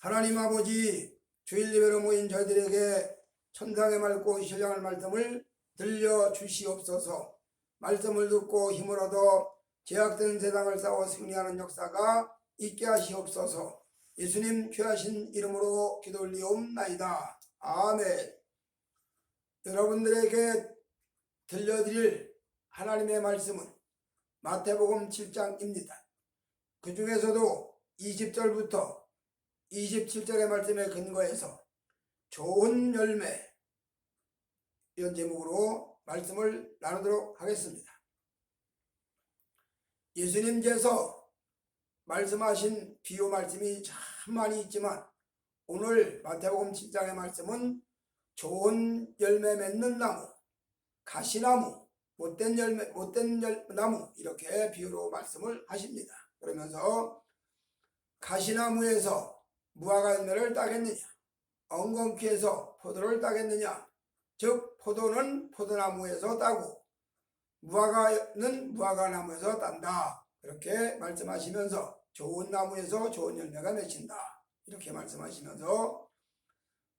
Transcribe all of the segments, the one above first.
하나님 아버지, 주일 예배로 모인 저희들에게 천상의 맑고 신령한 말씀을 들려주시옵소서. 말씀을 듣고 힘을 얻어 제약된 세상을 싸워 승리하는 역사가 있게 하시옵소서. 예수님 귀하신 이름으로 기도 올리옵나이다. 아멘. 여러분들에게 들려드릴 하나님의 말씀은 마태복음 7장입니다. 그 중에서도 20절부터 27절의 말씀에 근거해서 좋은 열매, 이런 제목으로 말씀을 나누도록 하겠습니다. 예수님께서 말씀하신 비유 말씀이 참 많이 있지만 오늘 마태복음 7장의 말씀은 좋은 열매 맺는 나무, 가시나무, 못된 나무, 이렇게 비유로 말씀을 하십니다. 그러면서 가시나무에서 무화과 열매를 따겠느냐, 엉겅퀴에서 포도를 따겠느냐, 즉 포도는 포도나무에서 따고 무화과는 무화과나무에서 딴다, 그렇게 말씀하시면서 좋은 나무에서 좋은 열매가 맺힌다, 이렇게 말씀하시면서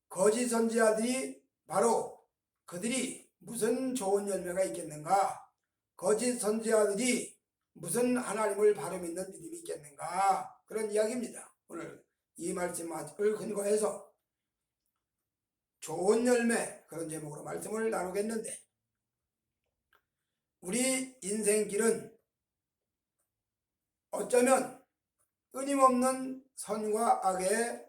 거짓 선지자들이 바로 그들이 무슨 좋은 열매가 있겠는가, 거짓 선지자들이 무슨 하나님을 바로 믿는 믿음이 있겠는가, 그런 이야기입니다. 오늘 이 말씀을 근거해서 좋은 열매, 그런 제목으로 말씀을 나누겠는데, 우리 인생길은 어쩌면 끊임없는 선과 악의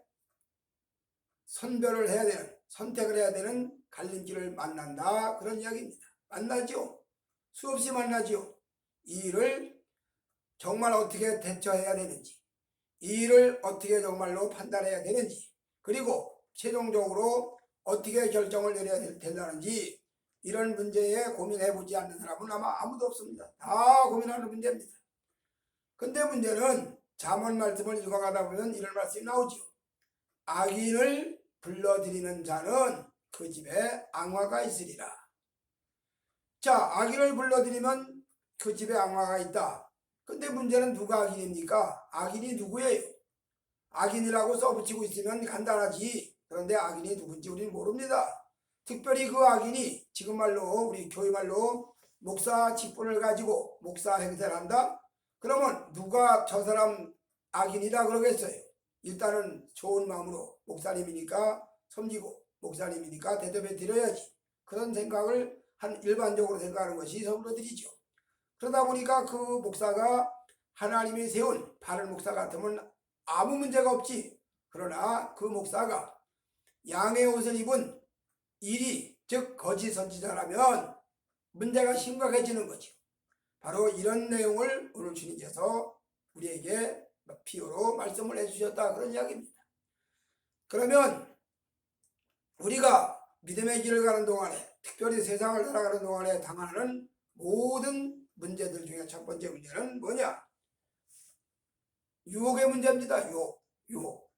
선별을 해야 되는, 선택을 해야 되는 갈림길을 만난다, 그런 이야기입니다. 만나지요. 수없이 만나지요. 이 일을 정말 어떻게 대처해야 되는지, 이 일을 어떻게 정말로 판단해야 되는지, 그리고 최종적으로 어떻게 결정을 내려야 된다는지, 이런 문제에 고민해보지 않는 사람은 아마 아무도 없습니다. 다 고민하는 문제입니다. 근데 문제는 잠언 말씀을 읽어가다 보면 이런 말씀이 나오죠. 악인을 불러들이는 자는 그 집에 악마가 있으리라. 자, 악인을 불러들이면 그 집에 악마가 있다. 근데 문제는 누가 악인입니까? 악인이 누구예요? 악인이라고 써붙이고 있으면 간단하지. 그런데 악인이 누군지 우리는 모릅니다. 특별히 그 악인이 지금 말로, 우리 교회 말로 목사 직분을 가지고 목사 행세를 한다? 그러면 누가 저 사람 악인이다 그러겠어요? 일단은 좋은 마음으로 목사님이니까 섬기고 목사님이니까 대접해 드려야지, 그런 생각을 일반적으로 생각하는 것이 서울어들이죠. 그러다 보니까 그 목사가 하나님이 세운 바른 목사 같으면 아무 문제가 없지. 그러나 그 목사가 양의 옷을 입은 일이, 즉 거짓 선지자라면 문제가 심각해지는 거죠. 바로 이런 내용을 오늘 주님께서 우리에게 비유로 말씀을 해주셨다, 그런 이야기입니다. 그러면 우리가 믿음의 길을 가는 동안에, 특별히 세상을 살아가는 동안에 당하는 모든 문제들 중에 첫 번째 문제는 뭐냐? 유혹의 문제입니다. 유혹.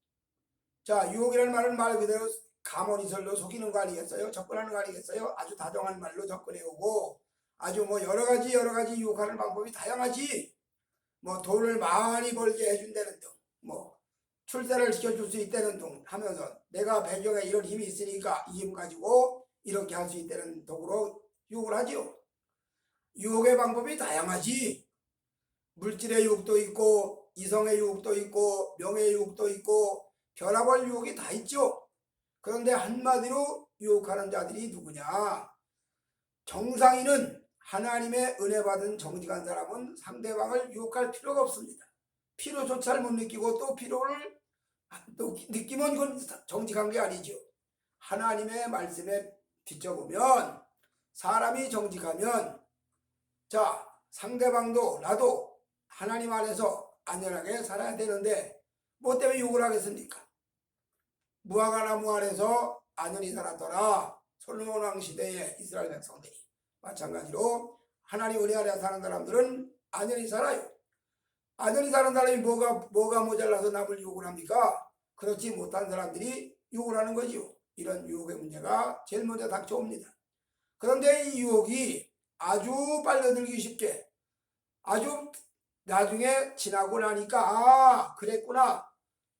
자, 유혹이라는 말은 말 그대로 가모니설로 속이는 거 아니겠어요? 접근하는 거 아니겠어요? 아주 다정한 말로 접근해오고, 아주 여러 가지 유혹하는 방법이 다양하지. 돈을 많이 벌게 해준다는 등, 출세를 시켜줄 수 있다는 등 하면서 내가 배경에 이런 힘이 있으니까 이 힘 가지고 이렇게 할 수 있다는 도구로 유혹을 하지요. 유혹의 방법이 다양하지. 물질의 유혹도 있고, 이성의 유혹도 있고, 명예의 유혹도 있고, 변화벌 유혹이 다 있죠. 그런데 한마디로 유혹하는 자들이 누구냐? 정상인은, 하나님의 은혜 받은 정직한 사람은 상대방을 유혹할 필요가 없습니다. 필요조차를 못 느끼고 또 필요를 또 느끼면 그건 정직한 게 아니죠. 하나님의 말씀에 비춰보면 사람이 정직하면, 자, 상대방도 나도 하나님 안에서 안전하게 살아야 되는데 뭐 때문에 욕을 하겠습니까? 무화과나무 안에서 안전히 살았더라. 솔로몬 왕 시대의 이스라엘 백성들이 마찬가지로 하나님 은혜 아래 사는 사람들은 안전히 살아요. 안전히 사는 사람이 뭐가 모자라서 남을 유혹을 합니까? 그렇지 못한 사람들이 유혹을 하는 거지요. 이런 유혹의 문제가 제일 먼저 닥쳐옵니다. 그런데 이 유혹이 아주 빨려들기 쉽게, 아주 나중에 지나고 나니까 그랬구나,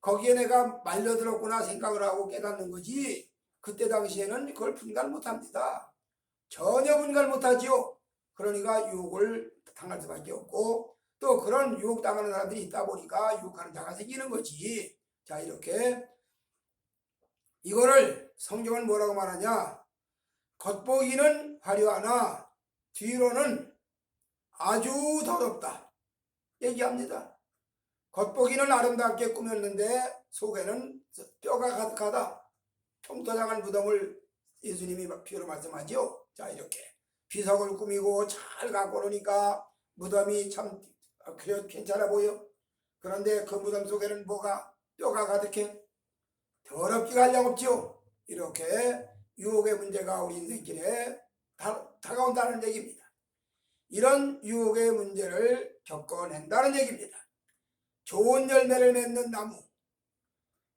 거기에 내가 말려들었구나 생각을 하고 깨닫는 거지, 그때 당시에는 그걸 분간 못합니다. 전혀 분간 못하지요. 그러니까 유혹을 당할 수밖에 없고, 또 그런 유혹당하는 사람들이 있다 보니까 유혹하는 자가 생기는 거지. 자, 이렇게 이거를 성경은 뭐라고 말하냐, 겉보기는 화려하나 뒤로는 아주 더럽다 얘기합니다. 겉보기는 아름답게 꾸몄는데 속에는 뼈가 가득하다. 평토장한 무덤을 예수님이 비유로 말씀하죠. 자, 이렇게 비석을 꾸미고 잘 갖고 오니까 무덤이 참 괜찮아 보여. 그런데 그 무덤 속에는 뭐가, 뼈가 가득해. 더럽기가 한량없죠. 이렇게 유혹의 문제가 우리 인생길에 다가온다는 얘기입니다. 이런 유혹의 문제를 겪어낸다는 얘기입니다. 좋은 열매를 맺는 나무,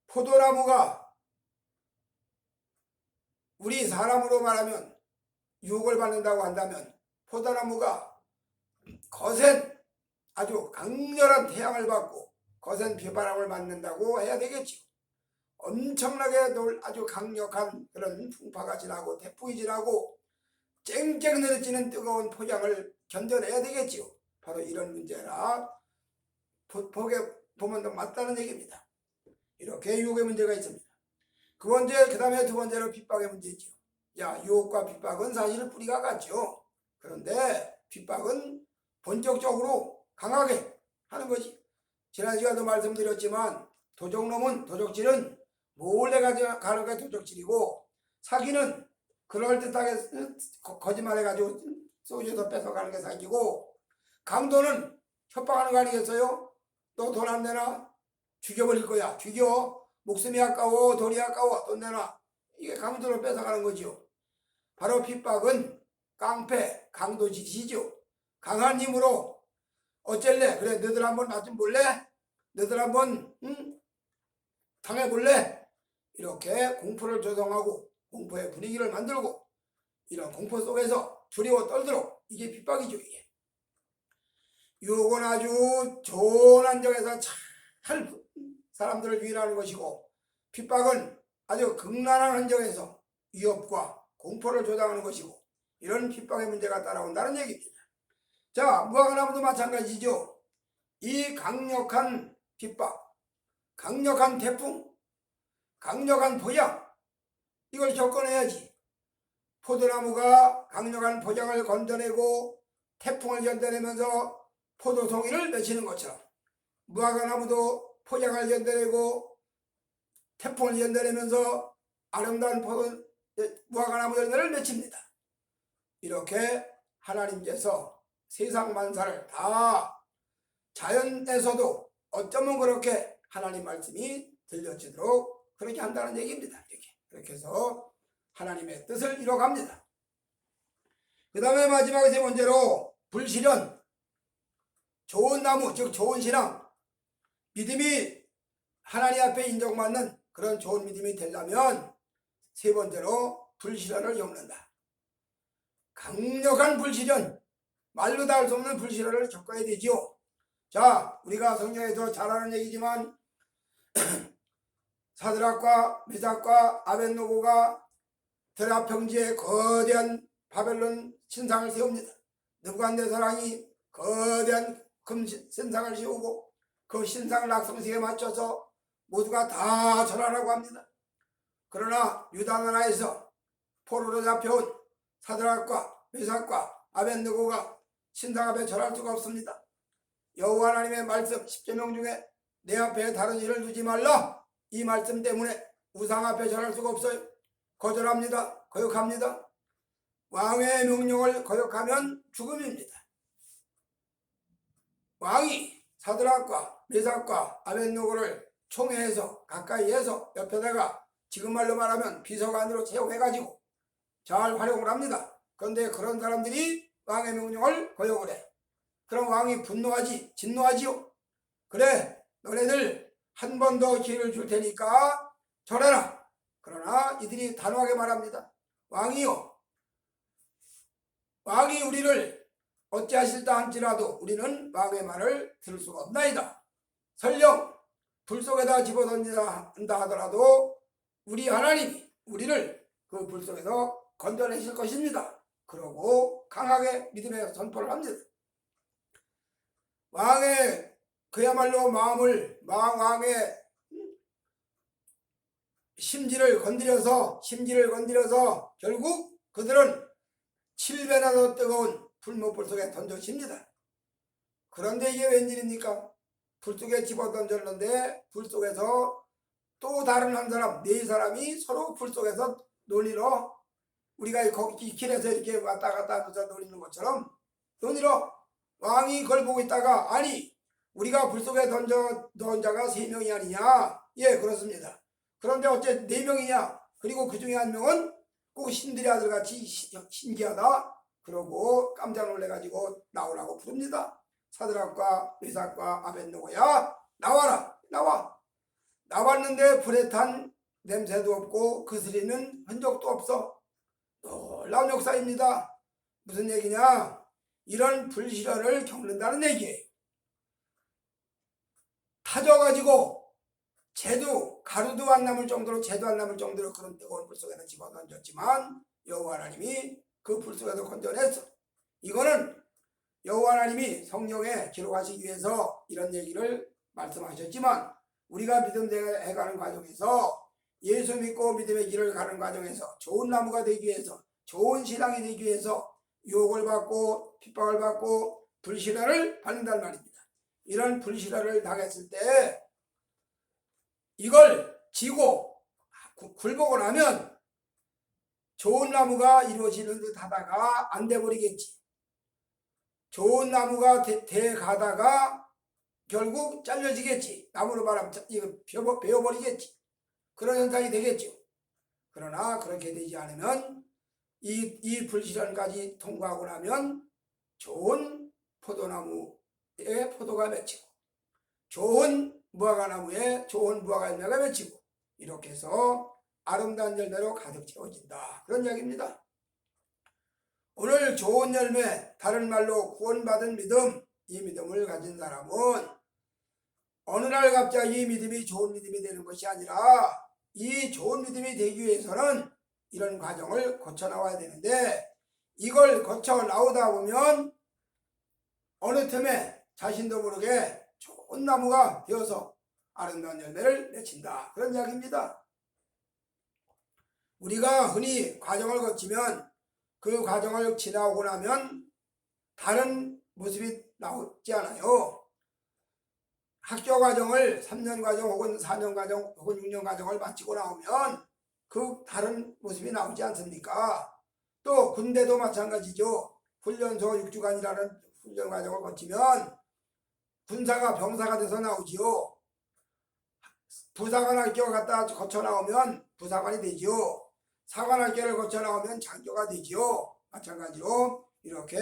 포도나무가 우리 사람으로 말하면 유혹을 받는다고 한다면, 포도나무가 거센 아주 강렬한 태양을 받고 거센 비바람을 맞는다고 해야 되겠죠. 엄청나게 아주 강력한 그런 풍파가 지나고 태풍이 지나고 쨍쨍 내려지는 뜨거운 폭양을 견뎌내야 되겠지요. 바로 이런 문제라 보게 보면 맞다는 얘기입니다. 이렇게 유혹의 문제가 있습니다. 그 다음에 두 번째로 핍박의 문제지요. 야, 유혹과 핍박은 사실 뿌리가 같죠. 그런데 핍박은 본격적으로 강하게 하는 것이, 지난 시간도 말씀드렸지만 도적놈은, 도적질은 몰래 가는 게 도적질이고, 사기는 그럴듯하게 거짓말해가지고 쏘셔서 뺏어가는 게 사기고, 강도는 협박하는 거 아니겠어요? 너 돈 안 내놔? 죽여버릴 거야. 죽여. 목숨이 아까워, 돈이 아까워, 돈 내놔. 이게 강도로 뺏어가는 거죠. 바로 핍박은 깡패, 강도짓이죠. 강한 힘으로 어쩔래? 그래, 너들 한번 나 좀 볼래? 너들 한번 당해볼래? 이렇게 공포를 조성하고 공포의 분위기를 만들고, 이런 공포 속에서 두려워 떨도록, 이게 핍박이죠. 이게 유혹은 아주 좋은 안정에서 잘 사람들을 유인하는 것이고, 핍박은 아주 극란한 환경에서 위협과 공포를 조장하는 것이고, 이런 핍박의 문제가 따라온다는 얘기입니다. 자, 무화과나무도 마찬가지죠. 이 강력한 핍박, 강력한 태풍, 강력한 포장, 이걸 겪어내야지. 포도나무가 강력한 포장을 건져내고 태풍을 견뎌내면서 포도송이를 맺히는 것처럼, 무화과나무도 포장을 견뎌내고 태풍을 견뎌내면서 아름다운 무화과나무 열매를 맺힙니다. 이렇게 하나님께서 세상 만사를 다 자연에서도 어쩌면 그렇게 하나님 말씀이 들려지도록 그렇게 한다는 얘기입니다. 이렇게 해서 하나님의 뜻을 이뤄갑니다. 그 다음에 마지막 세 번째로 불실현, 좋은 나무, 즉 좋은 신앙, 믿음이 하나님 앞에 인정받는 그런 좋은 믿음이 되려면 세 번째로 불실현을 겪는다. 강력한 불실현, 말로 다 할 수 없는 불실현을 겪어야 되지요. 자, 우리가 성경에서 잘 아는 얘기지만 사드락과 메삭과 아벳노고가 드라 평지에 거대한 바벨론 신상을 세웁니다. 느부갓네살왕이 거대한 금 신상을 세우고 그 신상을 낙성식에 맞춰서 모두가 다 절하라고 합니다. 그러나 유다 나라에서 포로로 잡혀온 사드락과 메삭과 아벳느고가 신상 앞에 절할 수가 없습니다. 여호와 하나님의 말씀 10계명 중에 내 앞에 다른 일을 두지 말라, 이 말씀 때문에 우상 앞에 절할 수가 없어요. 거절합니다. 거역합니다. 왕의 명령을 거역하면 죽음입니다. 왕이 사드락과 메삭과 아벳느고를 총회해서 가까이에서 옆에다가 지금 말로 말하면 비서관으로 채용해가지고 잘 활용을 합니다. 그런데 그런 사람들이 왕의 명령을 거역을 해. 그럼 왕이 분노하지, 진노하지요. 그래, 너네들 한 번 더 기회를 줄 테니까 절해라. 그러나 이들이 단호하게 말합니다. 왕이요, 왕이 우리를 어찌하실다 할지라도 우리는 왕의 말을 들을 수가 없나이다. 설령 불 속에다 집어던진다 한다 하더라도 우리 하나님이 우리를 그 불 속에서 건져내실 것입니다. 그러고 강하게 믿음의 선포를 합니다. 왕의 그야말로 왕의 심지를 건드려서 결국 그들은 7배나 더 뜨거운 불못불 속에 던져집니다. 그런데 이게 웬일입니까? 불 속에 집어 던졌는데 불 속에서 또 다른 한 사람, 네 사람이 서로 불 속에서 논의로 우리가 거기 길에서 이렇게 왔다 갔다 하면서 논의는 것처럼 논의로 왕이 그걸 보고 있다가 아니 우리가 불 속에 넣은 자가 3명이 아니냐? 예, 그렇습니다. 그런데 어째 4명이냐? 그리고 그 중에 한 명은 꼭 신들의 아들같이 신기하다. 그러고 깜짝 놀래가지고 나오라고 부릅니다. 사드락과 메삭과 아벳느고야 나와라. 나왔는데 불에 탄 냄새도 없고 그스리는 흔적도 없어. 놀라운 역사입니다. 무슨 얘기냐? 이런 불시련을 겪는다는 얘기예요. 타져가지고 가루도 안 남을 정도로 재도 안 남을 정도로 그런 뜨거운 불 속에서 집어던졌지만 여호와 하나님이 그 불 속에서 건져냈어. 이거는 여호와 하나님이 성경에 기록하시기 위해서 이런 얘기를 말씀하셨지만 우리가 믿음 해가는 과정에서 예수 믿고 믿음의 길을 가는 과정에서 좋은 나무가 되기 위해서 좋은 신앙이 되기 위해서 유혹을 받고 핍박을 받고 불신앙을 받는단 말입니다. 이런 불신앙을 당했을 때 이걸 지고 굴보고 나면 좋은 나무가 이루어지는 듯 하다가 안 돼버리겠지. 좋은 나무가 돼 가다가 결국 잘려지겠지. 나무로 말하면 베어버리겠지. 그런 현상이 되겠죠. 그러나 그렇게 되지 않으면 이 불시련까지 통과하고 나면 좋은 포도나무에 포도가 맺히고 좋은 무화과나무에 좋은 무화과 열매가 맺히고 이렇게 해서 아름다운 열매로 가득 채워진다. 그런 이야기입니다. 오늘 좋은 열매, 다른 말로 구원받은 믿음, 이 믿음을 가진 사람은 어느 날 갑자기 이 믿음이 좋은 믿음이 되는 것이 아니라 이 좋은 믿음이 되기 위해서는 이런 과정을 거쳐 나와야 되는데 이걸 거쳐 나오다 보면 어느 틈에 자신도 모르게 좋은 나무가 되어서 아름다운 열매를 맺힌다. 그런 이야기입니다. 우리가 흔히 과정을 거치면 그 과정을 지나오고 나면 다른 모습이 나오지 않아요. 학교 과정을 3년 과정 혹은 4년 과정 혹은 6년 과정을 마치고 나오면 그 다른 모습이 나오지 않습니까? 또 군대도 마찬가지죠. 훈련소 6주간이라는 훈련 과정을 거치면 군사가 병사가 돼서 나오지요. 부사관 학교 갔다 거쳐 나오면 부사관이 되지요. 사관 학교를 거쳐 나오면 장교가 되지요. 마찬가지로 이렇게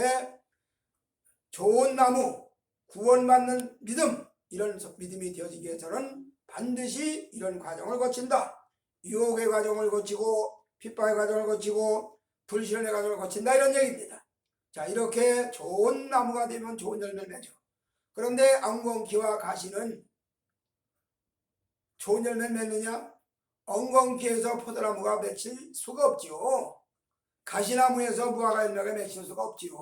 좋은 나무, 구원받는 믿음, 이런 믿음이 되어지기 위해서는 반드시 이런 과정을 거친다. 유혹의 과정을 거치고 핍박의 과정을 거치고 불신의 과정을 거친다. 이런 얘기입니다. 자, 이렇게 좋은 나무가 되면 좋은 열매를 맺어. 그런데 엉겅퀴와 가시는 좋은 열매를 맺느냐? 엉겅퀴에서 포도나무가 맺힐 수가 없지요. 가시나무에서 무화과 열매가 맺힐 수가 없지요.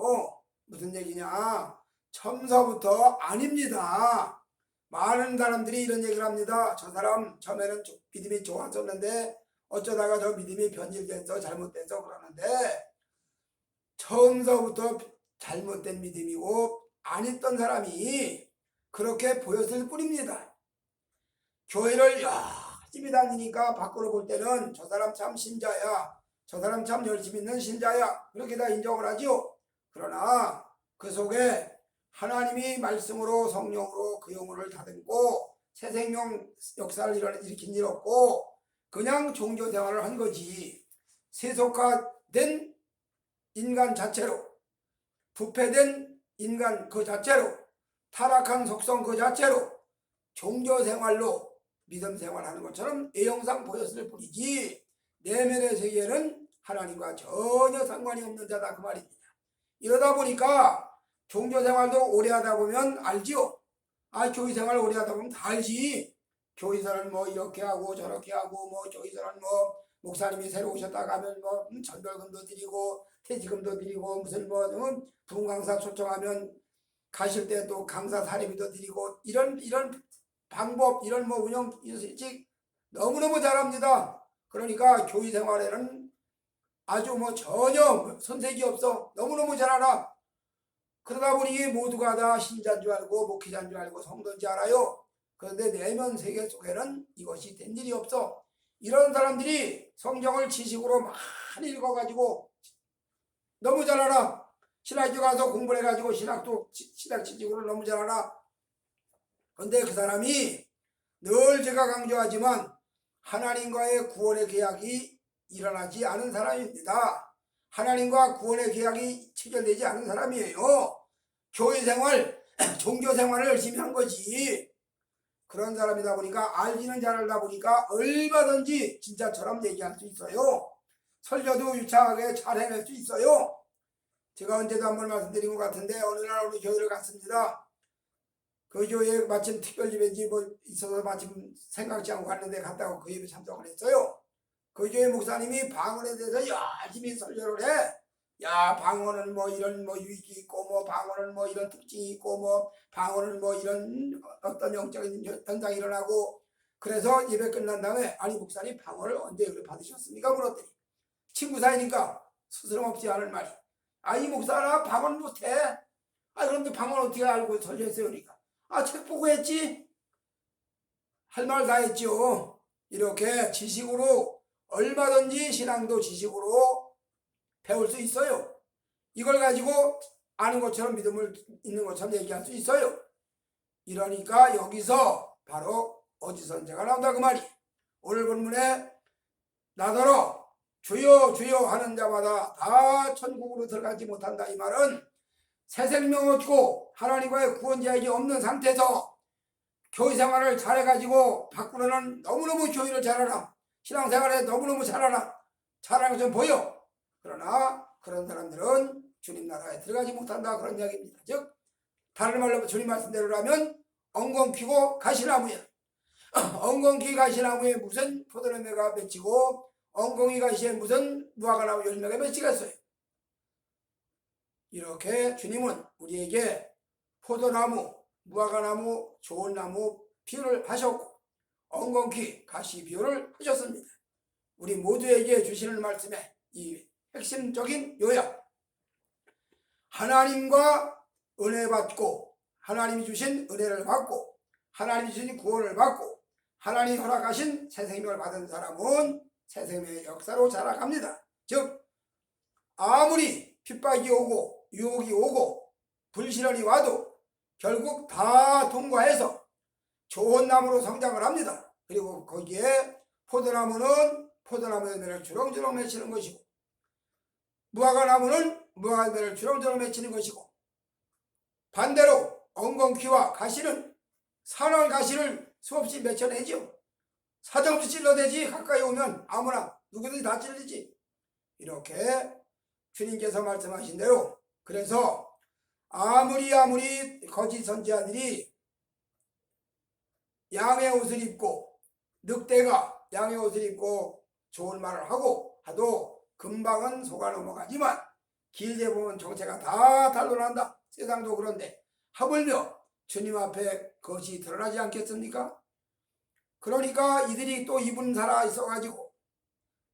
무슨 얘기냐? 처음서부터 아닙니다. 많은 사람들이 이런 얘기를 합니다. 저 사람 처음에는 믿음이 좋았었는데 어쩌다가 저 믿음이 변질돼서 잘못돼서 그러는데 처음서부터 잘못된 믿음이고 안 있던 사람이 그렇게 보였을 뿐입니다. 교회를 열심히 다니니까 밖으로 볼 때는 저 사람 참 신자야, 저 사람 참 열심히 있는 신자야, 그렇게 다 인정을 하지요. 그러나 그 속에 하나님이 말씀으로 성령으로 그 영혼을 다듬고 새 생명 역사를 일으킨 일 없고 그냥 종교 생활을 한 거지. 세속화된 인간 자체로, 부패된 인간 그 자체로, 타락한 속성 그 자체로 종교 생활로 믿음 생활하는 것처럼 애형상 보였을 뿐이지 내면의 세계는 하나님과 전혀 상관이 없는 자다 그 말입니다. 이러다 보니까 종교 생활도 오래 하다 보면 알지요. 교회 생활 오래 하다 보면 다 알지. 교회에서는 뭐 이렇게 하고 저렇게 하고 뭐 교회에서는 뭐 목사님이 새로 오셨다가 하면 뭐 전별금도 드리고 퇴직금도 드리고 무슨 뭐 부흥강사 초청하면 가실 때 또 강사 사례비도 드리고 이런 방법 이런 뭐 운영 일찍 너무너무 잘합니다. 그러니까 교회 생활에는 아주 뭐 전혀 손색이 없어. 너무너무 잘 알아. 그러다 보니 모두가 다 신자인 줄 알고 목회자인 줄 알고 성도인 줄 알아요. 그런데 내면 세계 속에는 이것이 된 일이 없어. 이런 사람들이 성경을 지식으로 많이 읽어가지고 너무 잘 알아. 신학교 가서 공부를 해가지고 신학 지식으로 너무 잘 알아. 그런데 그 사람이 늘 제가 강조하지만 하나님과의 구원의 계약이 일어나지 않은 사람입니다. 하나님과 구원의 계약이 체결되지 않은 사람이에요. 교회 생활, 종교 생활을 열심히 한 거지. 그런 사람이다 보니까 알기는 잘 알다 보니까 얼마든지 진짜처럼 얘기할 수 있어요. 설교도 유창하게 잘 해낼 수 있어요. 제가 언제도 한번 말씀드린 것 같은데 어느 날 우리 교회를 갔습니다. 그 교회에 마침 특별 예배인지 뭐 있어서 마침 생각지 않고 갔는데 갔다가 그 예배 참석을 했어요. 그 교회 목사님이 방언에 대해서 열심히 설교를 해. 야, 방언은 뭐 이런 뭐 유익이 있고 뭐 방언은 뭐 이런 특징이 있고 뭐 방언은 뭐 이런 어떤 영적인 현상이 일어나고. 그래서 예배 끝난 다음에 아니 목사님 방언을 언제 받으셨습니까? 물었더니 친구 사이니까 스스럼없지 않을 말이 이 목사나 방언 못해. 그런데 방언 어떻게 알고 설교했어요? 그러니까 책 보고 했지. 할 말 다 했죠. 이렇게 지식으로 얼마든지 신앙도 지식으로 배울 수 있어요. 이걸 가지고 아는 것처럼 믿음을 있는 것처럼 얘기할 수 있어요. 이러니까 여기서 바로 어지선자가 나온다 그 말이. 오늘 본문에 나더러 주여 주여 하는 자마다 다 천국으로 들어가지 못한다 이 말은 새 생명 얻고 하나님과의 구원자에게 없는 상태에서 교회 생활을 잘해가지고 밖으로는 너무너무 교회를 잘하라. 신앙생활에 너무너무 잘하라. 잘하는 좀 보여. 그러나 그런 사람들은 주님 나라에 들어가지 못한다 그런 이야기입니다. 즉 다른 말로 주님 말씀대로라면 엉겅퀴고 가시나무야. 엉겅퀴 가시나무에 무슨 포도나무가 맺히고 엉겅퀴 가시에 무슨 무화과나무 열매가 맺히겠어요. 이렇게 주님은 우리에게 포도나무, 무화과나무, 좋은 나무 비유를 하셨고 엉겅퀴 가시 비유를 하셨습니다. 우리 모두에게 주시는 말씀의 이 핵심적인 요약. 하나님과 은혜 받고 하나님이 주신 은혜를 받고 하나님이 주신 구원을 받고 하나님이 허락하신 새 생명을 받은 사람은 새 생명의 역사로 자라갑니다. 즉 아무리 핍박이 오고 유혹이 오고 불신앙이 와도 결국 다 통과해서 좋은 나무로 성장을 합니다. 그리고 거기에 포도나무는 포도나무 열매를 주렁주렁 맺히는 것이고 무화과나무는 무화과 열매를 주렁주렁 맺히는 것이고 반대로 엉겅퀴와 가시는 산원 가시를 수없이 맺혀내죠. 사정없이 찔러대지. 가까이 오면 아무나 누구든지 다 찔리지. 이렇게 주님께서 말씀하신 대로 그래서 아무리 거짓 선지자들이 양의 옷을 입고 늑대가 양의 옷을 입고 좋은 말을 하고 하도 금방은 속아 넘어가지만 길게 보면 정체가 다 탄로난다. 세상도 그런데 하물며 주님 앞에 그것이 드러나지 않겠습니까? 그러니까 이들이 또 이분 살아 있어가지고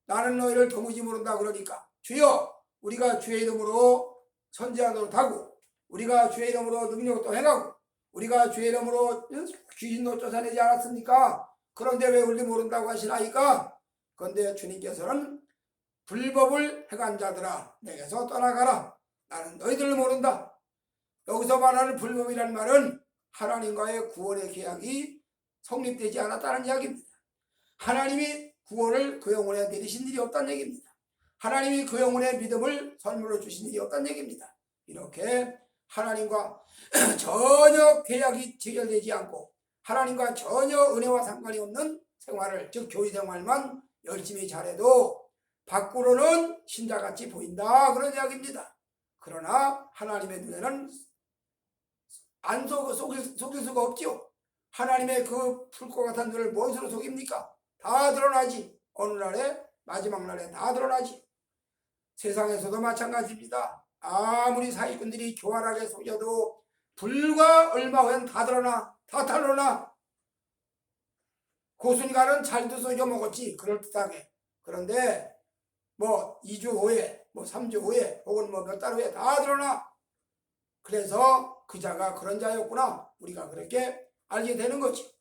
나는 너희를 도무지 모른다 그러니까 주여 우리가 주의 이름으로 선지하도록 하고 우리가 주의 이름으로 능력도 행하고 우리가 주의 이름으로 귀신도 쫓아내지 않았습니까? 그런데 왜 우리 모른다고 하시나이까? 그런데 주님께서는 불법을 행한 자들아 내게서 떠나가라. 나는 너희들을 모른다. 여기서 말하는 불법이라는 말은 하나님과의 구원의 계약이 성립되지 않았다는 이야기입니다. 하나님이 구원을 그 영혼에 내리신 일이 없다는 얘기입니다. 하나님이 그 영혼의 믿음을 선물로 주신 일이 없다는 얘기입니다. 이렇게 하나님과 전혀 계약이 체결되지 않고 하나님과 전혀 은혜와 상관이 없는 생활을 즉 교회 생활만 열심히 잘해도 밖으로는 신자같이 보인다 그런 이야기입니다. 그러나 하나님의 눈에는 안 속일 수가 없지요. 하나님의 그 풀꽃 같은 눈을 무엇으로 속입니까? 다 드러나지. 어느 날에 마지막 날에 다 드러나지. 세상에서도 마찬가지입니다. 아무리 사기꾼들이 교활하게 속여도 불과 얼마 후엔 다 드러나. 다 탄로나. 고순이가는 잘도 속여 먹었지. 그럴듯하게. 그런데 뭐 2주 후에 뭐 3주 후에 혹은 뭐 몇 달 후에 다 드러나. 그래서 그 자가 그런 자였구나. 우리가 그렇게 알게 되는 거지.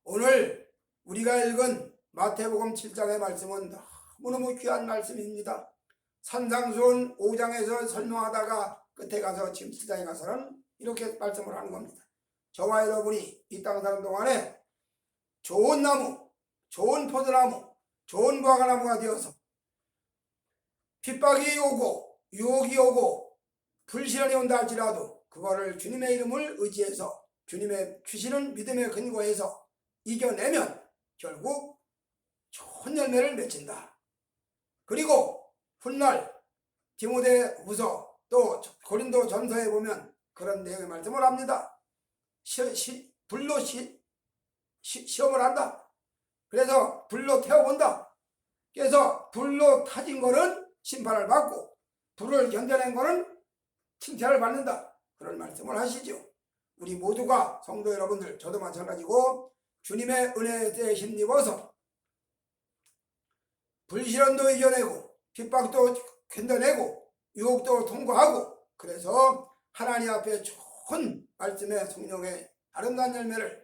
오늘 우리가 읽은 마태복음 7장의 말씀은 너무너무 귀한 말씀입니다. 산상수훈 5장에서 설명하다가 끝에 가서 지금 7장에 가서는 이렇게 말씀을 하는 겁니다. 저와 여러분이 이 땅 사는 동안에 좋은 나무, 좋은 포도나무, 좋은 무화과나무가 되어서 핍박이 오고 유혹이 오고 불시련이 온다 할지라도 그거를 주님의 이름을 의지해서 주님의 주시는 믿음의 근거에서 이겨내면 결국 좋은 열매를 맺힌다. 그리고 훗날 디모데후서 또 고린도 전서에 보면 그런 내용의 말씀을 합니다. 불로 시험을 한다. 그래서 불로 태워본다. 그래서 불로 타진 거는 심판을 받고 불을 견뎌낸 거는 칭찬을 받는다. 그런 말씀을 하시죠. 우리 모두가 성도 여러분들, 저도 마찬가지고 주님의 은혜에 힘입어서 불시련도 이겨내고 핍박도 견뎌내고 유혹도 통과하고 그래서 하나님 앞에 좋은 말씀의 성령의 아름다운 열매를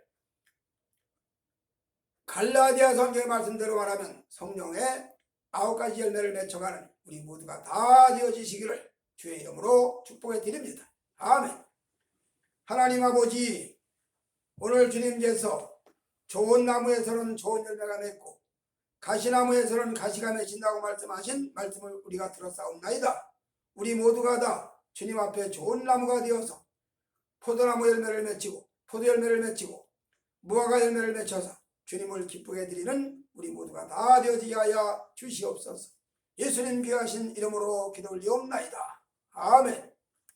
갈라디아 성경의 말씀대로 말하면 성령의 9가지 열매를 맺혀가는 우리 모두가 다 되어지시기를 주의 이름으로 축복해 드립니다. 아멘. 하나님 아버지, 오늘 주님께서 좋은 나무에서는 좋은 열매가 맺고 가시나무에서는 가시가 맺힌다고 말씀하신 말씀을 우리가 들었사옵나이다. 우리 모두가 다 주님 앞에 좋은 나무가 되어서 포도나무 열매를 맺히고 포도 열매를 맺히고 무화과 열매를 맺혀서 주님을 기쁘게 드리는 우리 모두가 다 되어지게 하여 주시옵소서. 예수님 귀하신 이름으로 기도 올리옵나이다. 아멘.